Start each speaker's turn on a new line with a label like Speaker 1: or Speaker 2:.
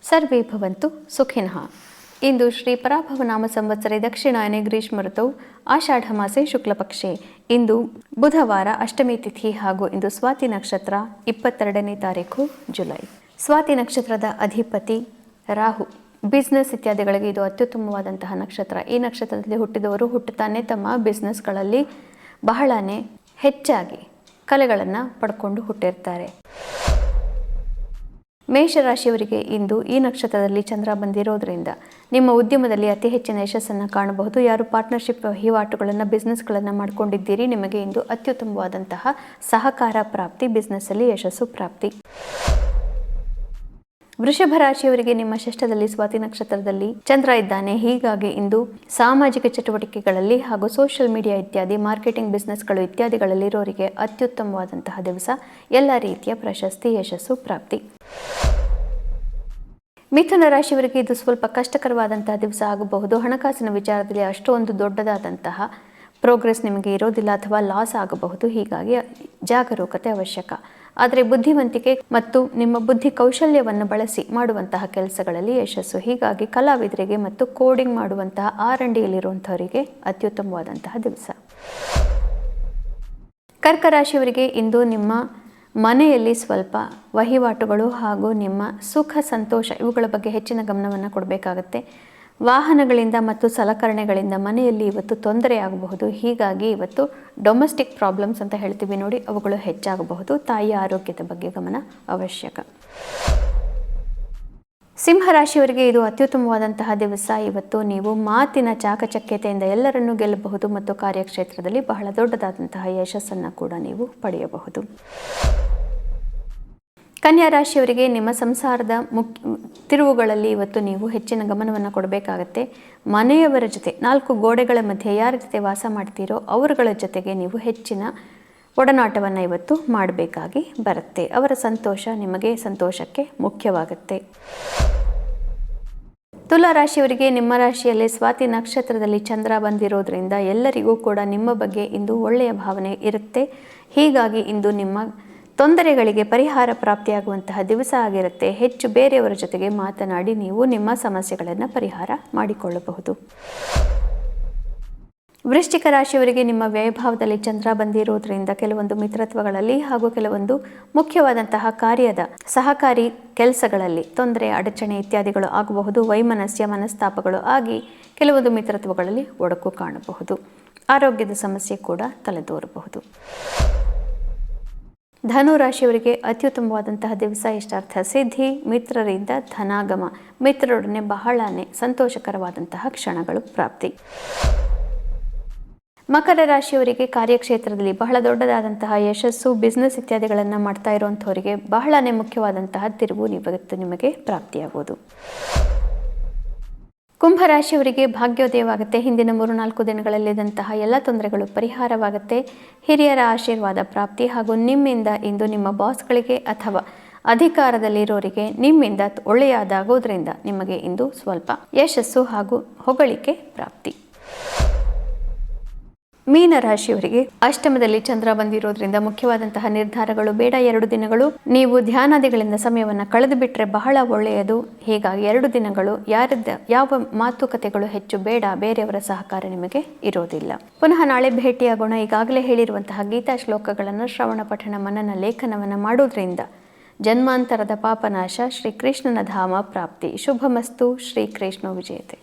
Speaker 1: ಸರ್ವೇ ಭವಂತು ಸುಖಿನಃ. ಇಂದು ಶ್ರೀ ಪರಾಭವನಾಮ ಸಂವತ್ಸರೆ ದಕ್ಷಿಣಾಯನೆ ಗ್ರೀಷ್ಮ ಋತೌ ಆಷಾಢ ಮಾಸೆ ಶುಕ್ಲಪಕ್ಷೆ. ಇಂದು ಬುಧವಾರ ಅಷ್ಟಮಿ ತಿಥಿ ಹಾಗೂ ಇಂದು ಸ್ವಾತಿ ನಕ್ಷತ್ರ 22ನೇ ತಾರೀಕು ಜುಲೈ. ಸ್ವಾತಿ ನಕ್ಷತ್ರದ ಅಧಿಪತಿ ರಾಹು. ಬಿಸ್ನೆಸ್ ಇತ್ಯಾದಿಗಳಿಗೆ ಇದು ಅತ್ಯುತ್ತಮವಾದಂತಹ ನಕ್ಷತ್ರ. ಈ ನಕ್ಷತ್ರದಲ್ಲಿ ಹುಟ್ಟಿದವರು ಹುಟ್ಟುತ್ತಾನೆ ತಮ್ಮ ಬಿಸ್ನೆಸ್ಗಳಲ್ಲಿ ಬಹಳನೇ ಹೆಚ್ಚಾಗಿ ಕಲೆಗಳನ್ನು ಪಡ್ಕೊಂಡು ಹುಟ್ಟಿರ್ತಾರೆ. ಮೇಷರಾಶಿಯವರಿಗೆ ಇಂದು ಈ ನಕ್ಷತ್ರದಲ್ಲಿ ಚಂದ್ರ ಬಂದಿರೋದ್ರಿಂದ ನಿಮ್ಮ ಉದ್ಯಮದಲ್ಲಿ ಅತಿ ಹೆಚ್ಚಿನ ಯಶಸ್ಸನ್ನು ಕಾಣಬಹುದು. ಯಾರು ಪಾರ್ಟ್ನರ್ಶಿಪ್ ವಹಿವಾಟುಗಳನ್ನು ಬಿಸ್ನೆಸ್ಗಳನ್ನು ಮಾಡಿಕೊಂಡಿದ್ದೀರಿ, ನಿಮಗೆ ಇಂದು ಅತ್ಯುತ್ತಮವಾದಂತಹ ಸಹಕಾರ ಪ್ರಾಪ್ತಿ, ಬಿಸ್ನೆಸ್ಸಲ್ಲಿ ಯಶಸ್ಸು ಪ್ರಾಪ್ತಿ. ವೃಷಭ ರಾಶಿಯವರಿಗೆ ನಿಮ್ಮ ಷಷ್ಠದಲ್ಲಿ ಸ್ವಾತಿ ನಕ್ಷತ್ರದಲ್ಲಿ ಚಂದ್ರ ಇದ್ದಾನೆ. ಹೀಗಾಗಿ ಇಂದು ಸಾಮಾಜಿಕ ಚಟುವಟಿಕೆಗಳಲ್ಲಿ ಹಾಗೂ ಸೋಷಿಯಲ್ ಮೀಡಿಯಾ ಇತ್ಯಾದಿ ಮಾರ್ಕೆಟಿಂಗ್ ಬಿಸ್ನೆಸ್ಗಳು ಇತ್ಯಾದಿಗಳಲ್ಲಿರೋರಿಗೆ ಅತ್ಯುತ್ತಮವಾದಂತಹ ದಿವಸ. ಎಲ್ಲ ರೀತಿಯ ಪ್ರಶಸ್ತಿ, ಯಶಸ್ಸು ಪ್ರಾಪ್ತಿ. ಮಿಥುನ ರಾಶಿಯವರಿಗೆ ಇದು ಸ್ವಲ್ಪ ಕಷ್ಟಕರವಾದಂತಹ ದಿವಸ ಆಗಬಹುದು. ಹಣಕಾಸಿನ ವಿಚಾರದಲ್ಲಿ ಅಷ್ಟೊಂದು ದೊಡ್ಡದಾದಂತಹ ಪ್ರೋಗ್ರೆಸ್ ನಿಮಗೆ ಇರೋದಿಲ್ಲ ಅಥವಾ ಲಾಸ್ ಆಗಬಹುದು. ಹೀಗಾಗಿ ಜಾಗರೂಕತೆ ಅವಶ್ಯಕ. ಆದರೆ ಬುದ್ಧಿವಂತಿಕೆ ಮತ್ತು ನಿಮ್ಮ ಬುದ್ಧಿ ಕೌಶಲ್ಯವನ್ನು ಬಳಸಿ ಮಾಡುವಂತಹ ಕೆಲಸಗಳಲ್ಲಿ ಯಶಸ್ಸು. ಹೀಗಾಗಿ ಕಲಾವಿದರಿಗೆ ಮತ್ತು ಕೋಡಿಂಗ್ ಮಾಡುವಂತಹ R&Dಯಲ್ಲಿರುವಂಥವರಿಗೆ ಅತ್ಯುತ್ತಮವಾದಂತಹ ದಿವಸ. ಕರ್ಕ ರಾಶಿಯವರಿಗೆ ಇಂದು ನಿಮ್ಮ ಮನೆಯಲ್ಲಿ ಸ್ವಲ್ಪ ವಹಿವಾಟುಗಳು ಹಾಗೂ ನಿಮ್ಮ ಸುಖ ಸಂತೋಷ ಇವುಗಳ ಬಗ್ಗೆ ಹೆಚ್ಚಿನ ಗಮನವನ್ನು ಕೊಡಬೇಕಾಗತ್ತೆ. ವಾಹನಗಳಿಂದ ಮತ್ತು ಸಲಕರಣೆಗಳಿಂದ ಮನೆಯಲ್ಲಿ ಇವತ್ತು ತೊಂದರೆ ಆಗಬಹುದು. ಹೀಗಾಗಿ ಇವತ್ತು ಡೊಮೆಸ್ಟಿಕ್ ಪ್ರಾಬ್ಲಮ್ಸ್ ಅಂತ ಹೇಳ್ತೀವಿ ನೋಡಿ, ಅವುಗಳು ಹೆಚ್ಚಾಗಬಹುದು. ತಾಯಿಯ ಆರೋಗ್ಯದ ಬಗ್ಗೆ ಗಮನ ಅವಶ್ಯಕ. ಸಿಂಹರಾಶಿಯವರಿಗೆ ಇದು ಅತ್ಯುತ್ತಮವಾದಂತಹ ದಿವಸ. ಇವತ್ತು ನೀವು ಮಾತಿನ ಚಾಕಚಕ್ಯತೆಯಿಂದ ಎಲ್ಲರನ್ನೂ ಗೆಲ್ಲಬಹುದು ಮತ್ತು ಕಾರ್ಯಕ್ಷೇತ್ರದಲ್ಲಿ ಬಹಳ ದೊಡ್ಡದಾದಂತಹ ಯಶಸ್ಸನ್ನು ಕೂಡ ನೀವು ಪಡೆಯಬಹುದು. ಕನ್ಯಾ ರಾಶಿಯವರಿಗೆ ನಿಮ್ಮ ಸಂಸಾರದ ತಿರುವುಗಳಲ್ಲಿ ಇವತ್ತು ನೀವು ಹೆಚ್ಚಿನ ಗಮನವನ್ನು ಕೊಡಬೇಕಾಗತ್ತೆ. ಮನೆಯವರ ಜೊತೆ 4 ಗೋಡೆಗಳ ಮಧ್ಯೆ ಯಾರ ಜೊತೆ ವಾಸ ಮಾಡ್ತೀರೋ ಅವರುಗಳ ಜೊತೆಗೆ ನೀವು ಹೆಚ್ಚಿನ ಒಡನಾಟವನ್ನು ಇವತ್ತು ಮಾಡಬೇಕಾಗಿ ಬರುತ್ತೆ. ಅವರ ಸಂತೋಷ ನಿಮಗೆ ಸಂತೋಷಕ್ಕೆ ಮುಖ್ಯವಾಗುತ್ತೆ. ತುಲಾ ರಾಶಿಯವರಿಗೆ ನಿಮ್ಮ ರಾಶಿಯಲ್ಲಿ ಸ್ವಾತಿ ನಕ್ಷತ್ರದಲ್ಲಿ ಚಂದ್ರ ಬಂದಿರೋದ್ರಿಂದ ಎಲ್ಲರಿಗೂ ಕೂಡ ನಿಮ್ಮ ಬಗ್ಗೆ ಇಂದು ಒಳ್ಳೆಯ ಭಾವನೆ ಇರುತ್ತೆ. ಹೀಗಾಗಿ ಇಂದು ನಿಮ್ಮ ತೊಂದರೆಗಳಿಗೆ ಪರಿಹಾರ ಪ್ರಾಪ್ತಿಯಾಗುವಂತಹ ದಿವಸ ಆಗಿರುತ್ತೆ. ಹೆಚ್ಚು ಬೇರೆಯವರ ಜೊತೆಗೆ ಮಾತನಾಡಿ ನೀವು ನಿಮ್ಮ ಸಮಸ್ಯೆಗಳನ್ನು ಪರಿಹಾರ ಮಾಡಿಕೊಳ್ಳಬಹುದು. ವೃಶ್ಚಿಕ ರಾಶಿಯವರಿಗೆ ನಿಮ್ಮ ವ್ಯಯಭಾವದಲ್ಲಿ ಚಂದ್ರ ಬಂದಿರೋದ್ರಿಂದ ಕೆಲವೊಂದು ಮಿತ್ರತ್ವಗಳಲ್ಲಿ ಹಾಗೂ ಕೆಲವೊಂದು ಮುಖ್ಯವಾದಂತಹ ಕಾರ್ಯದ ಸಹಕಾರಿ ಕೆಲಸಗಳಲ್ಲಿ ತೊಂದರೆ, ಅಡಚಣೆ ಇತ್ಯಾದಿಗಳು ಆಗಬಹುದು. ವೈಮನಸ್ಯ, ಮನಸ್ತಾಪಗಳು ಆಗಿ ಕೆಲವೊಂದು ಮಿತ್ರತ್ವಗಳಲ್ಲಿ ಒಡಕು ಕಾಣಬಹುದು. ಆರೋಗ್ಯದ ಸಮಸ್ಯೆ ಕೂಡ ತಲೆದೋರಬಹುದು. ಧನು ರಾಶಿಯವರಿಗೆ ಅತ್ಯುತ್ತಮವಾದಂತಹ ದಿವಸ. ಇಷ್ಟಾರ್ಥ ಸಿದ್ಧಿ, ಮಿತ್ರರಿಂದ ಧನಾಗಮ, ಮಿತ್ರರೊಡನೆ ಬಹಳನೇ ಸಂತೋಷಕರವಾದಂತಹ ಕ್ಷಣಗಳು ಪ್ರಾಪ್ತಿ. ಮಕರ ರಾಶಿಯವರಿಗೆ ಕಾರ್ಯಕ್ಷೇತ್ರದಲ್ಲಿ ಬಹಳ ದೊಡ್ಡದಾದಂತಹ ಯಶಸ್ಸು, ಬಿಸ್ನೆಸ್ ಇತ್ಯಾದಿಗಳನ್ನು ಮಾಡ್ತಾ ಇರುವಂಥವರಿಗೆ ಬಹಳನೇ ಮುಖ್ಯವಾದಂತಹ ತಿರುವು ಇವತ್ತು ನಿಮಗೆ ಪ್ರಾಪ್ತಿಯಾಗುವುದು. ಕುಂಭರಾಶಿಯವರಿಗೆ ಭಾಗ್ಯೋದಯವಾಗುತ್ತೆ. ಹಿಂದಿನ 3-4 ದಿನಗಳಲ್ಲಿದ್ದಂತಹ ಎಲ್ಲ ತೊಂದರೆಗಳು ಪರಿಹಾರವಾಗುತ್ತೆ. ಹಿರಿಯರ ಆಶೀರ್ವಾದ ಪ್ರಾಪ್ತಿ ಹಾಗೂ ನಿಮ್ಮಿಂದ ಇಂದು ನಿಮ್ಮ ಬಾಸ್ಗಳಿಗೆ ಅಥವಾ ಅಧಿಕಾರದಲ್ಲಿರೋರಿಗೆ ನಿಮ್ಮಿಂದ ಒಳ್ಳೆಯದಾಗೋದ್ರಿಂದ ನಿಮಗೆ ಇಂದು ಸ್ವಲ್ಪ ಯಶಸ್ಸು ಹಾಗೂ ಹೊಗಳಿಕೆ ಪ್ರಾಪ್ತಿ. ಮೀನ ರಾಶಿಯವರಿಗೆ ಅಷ್ಟಮದಲ್ಲಿ ಚಂದ್ರ ಬಂದಿರೋದ್ರಿಂದ ಮುಖ್ಯವಾದಂತಹ ನಿರ್ಧಾರಗಳು ಬೇಡ. 2 ದಿನಗಳು ನೀವು ಧ್ಯಾನಾದಿಗಳಿಂದ ಸಮಯವನ್ನು ಕಳೆದು ಬಿಟ್ಟರೆ ಬಹಳ ಒಳ್ಳೆಯದು. ಹೀಗಾಗಿ 2 ದಿನಗಳು ಯಾವ ಮಾತುಕತೆಗಳು ಹೆಚ್ಚು ಬೇಡ. ಬೇರೆಯವರ ಸಹಕಾರ ನಿಮಗೆ ಇರೋದಿಲ್ಲ. ಪುನಃ ನಾಳೆ ಭೇಟಿಯಾಗೋಣ. ಈಗಾಗಲೇ ಹೇಳಿರುವಂತಹ ಗೀತಾ ಶ್ಲೋಕಗಳನ್ನು ಶ್ರವಣ, ಪಠಣ, ಮನನ, ಲೇಖನವನ್ನು ಮಾಡೋದ್ರಿಂದ ಜನ್ಮಾಂತರದ ಪಾಪನಾಶ, ಶ್ರೀಕೃಷ್ಣನ ಧಾಮ ಪ್ರಾಪ್ತಿ. ಶುಭಮಸ್ತು. ಶ್ರೀಕೃಷ್ಣ ವಿಜಯತೆ.